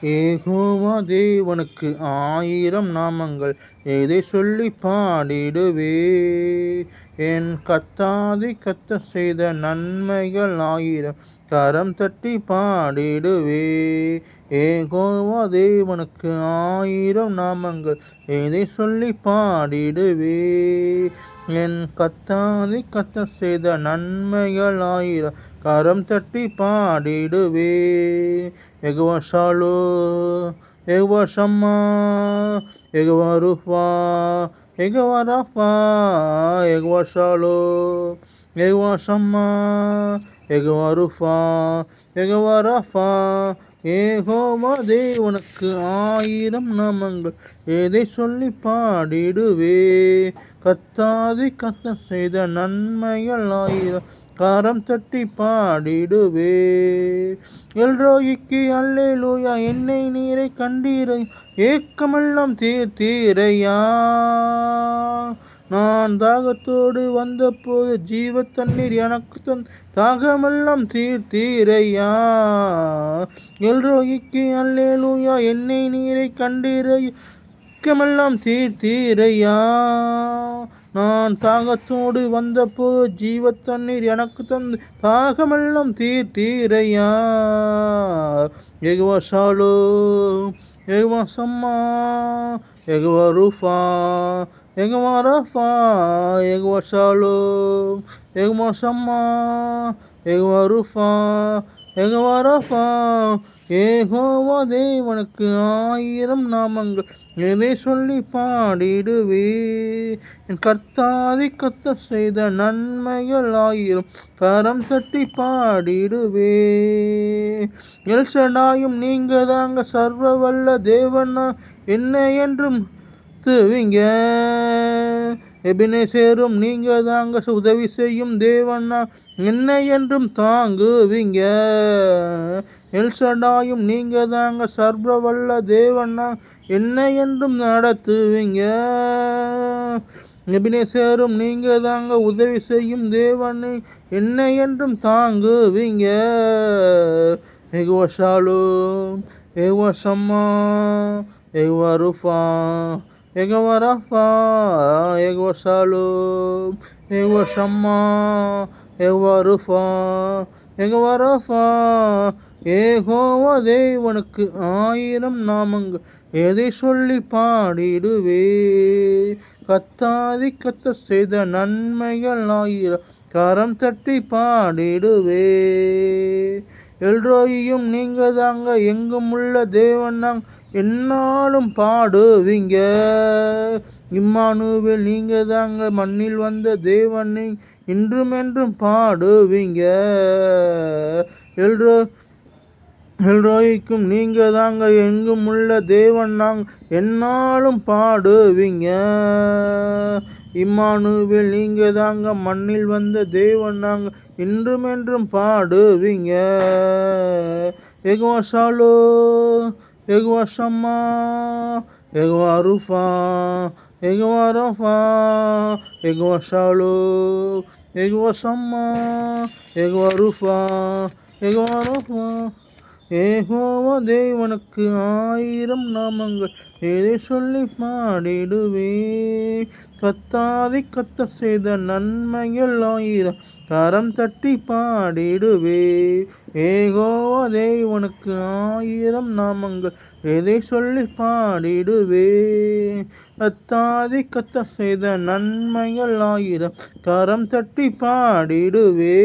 ஏகோவா தேவனுக்கு ஆயிரம் நாமங்கள், எதை சொல்லி பாடிடுவே. என் கத்தாதி கத்த செய்த நன்மைகள் ஆயிரம், கரம் தட்டி பாடிடுவே. ஏகோவா தேவனுக்கு ஆயிரம் நாமங்கள், எதை சொல்லி பாடிடுவே. என் கத்தாதி கத்த செய்த நன்மைகள் ஆயிரம், கரம் தட்டி பாடிடுவே. Jehovah Shalom, Jehovah Shammah, Jehovah ரூஃபா, Jehovah Rapha, Jehovah Shalom, Jehovah Shammah, Jehovah ரூஃபா, யெகோவா ராஃபா. யெகோவா தேவனுக்கு ஆயிரம் நாமங்கள், எதை சொல்லி பாடிடுவே. கத்தாதி கத்த செய்த நன்மைகள் ஆயிரம், கரம் தட்டி பாடிடுவே. எல்ரோயிக்கு அல்லேலூயா, என்னை நீரை கண்டீரை, ஏக்கமெல்லாம் தீர்த்தீரையா. நான் தாகத்தோடு வந்தபோது ஜீவ தண்ணீர் எனக்கு தாகமெல்லாம் தீர்த்தீரையா. எல்ரோயிக்கு அல்லேலூயா, என்னை நீரை கண்டீரை, ஏக்கமெல்லாம் தீர்த்தீரையா. நான் தாகத்தோடு வந்தபோது ஜீவ தண்ணீர் எனக்கு தந்து தாகமெல்லாம் தீர்த்தீரையா. Jehovah Shalom, Jehovah Shammah, Jehovah ரூஃபா, Jehovah Rapha, Jehovah Shalom, Jehovah Shammah, Jehovah ரூஃபா, யெகோவா ராஃபா. யெகோவா தேவனுக்கு ஆயிரம் நாமங்கள், எதை சொல்லி பாடிடுவே. என் கர்த்தாதி கத்த செய்த நன்மைகள் ஆயிரம், கரம் தட்டி பாடிடுவே. எல்ஷடாயும் நீங்க தாங்க, சர்வ வல்ல தேவனா என்ன என்றும் துவிங்க. எபினேசரும் நீங்க தாங்க, உதவி செய்யும் தேவனா என்ன என்றும் தாங்குவீங்க. எல்ஷடாயும் நீங்க தாங்க, சர்வ வல்ல தேவனா என்ன என்றும் நடத்துவீங்க. எபினேசரும் நீங்க தாங்க, உதவி செய்யும் தேவனை என்ன என்றும் தாங்குவீங்க. Jehovah Shalom, Jehovah Shammah, Jehovah ரூஃபா, Jehovah Rapha, Jehovah Shalom, Jehovah Shammah, Jehovah ரூஃபா, யெகோவா ராஃபா. யெகோவா தேவனுக்கு ஆயிரம் நாமங்கள், எதை சொல்லி பாடிடுவே. கத்தாதி கத்த செய்த நன்மைகள் ஆயிரம், கரம் தட்டி பாடிடுவே. எல்ரோயும் நீங்க தாங்க, எங்கும் உள்ள தேவன் நாங்க என்னாலும் பாடுவீங்க. இம்மானுவேல் நீங்க தாங்க, மண்ணில் வந்த தேவனை இன்றும் என்றும் பாடுவீங்க. எல்ரோய்க்கும் நீங்க தாங்க, எங்கும் உள்ள தேவன் நாங்க என்னாலும் பாடுவீங்க. இம்மானுவேல் நீங்க தாங்க, மண்ணில் வந்த தேவன் நாங்க இன்றும் என்றும் பாடுவீங்க. Jehovah Shalom, Jehovah Shammah, Jehovah ரூஃபா, Jehovah Rapha, Jehovah Shalom, Jehovah Shammah, Jehovah ரூஃபா, யெகோவா ராஃபா. யெகோவா தேவனுக்கு ஆயிரம் நாமங்கள், எதை சொல்லி பாடிடுவே. கத்தாதி கத்த செய்த நன்மைகள் ஆயிரம், கரம் தட்டி பாடிடுவே. யெகோவா தேவனுக்கு ஆயிரம் நாமங்கள், எதை சொல்லி பாடிடுவே. கத்தாதி கத்த செய்த நன்மைகள் ஆயிரம், கரம் தட்டி பாடிடுவே.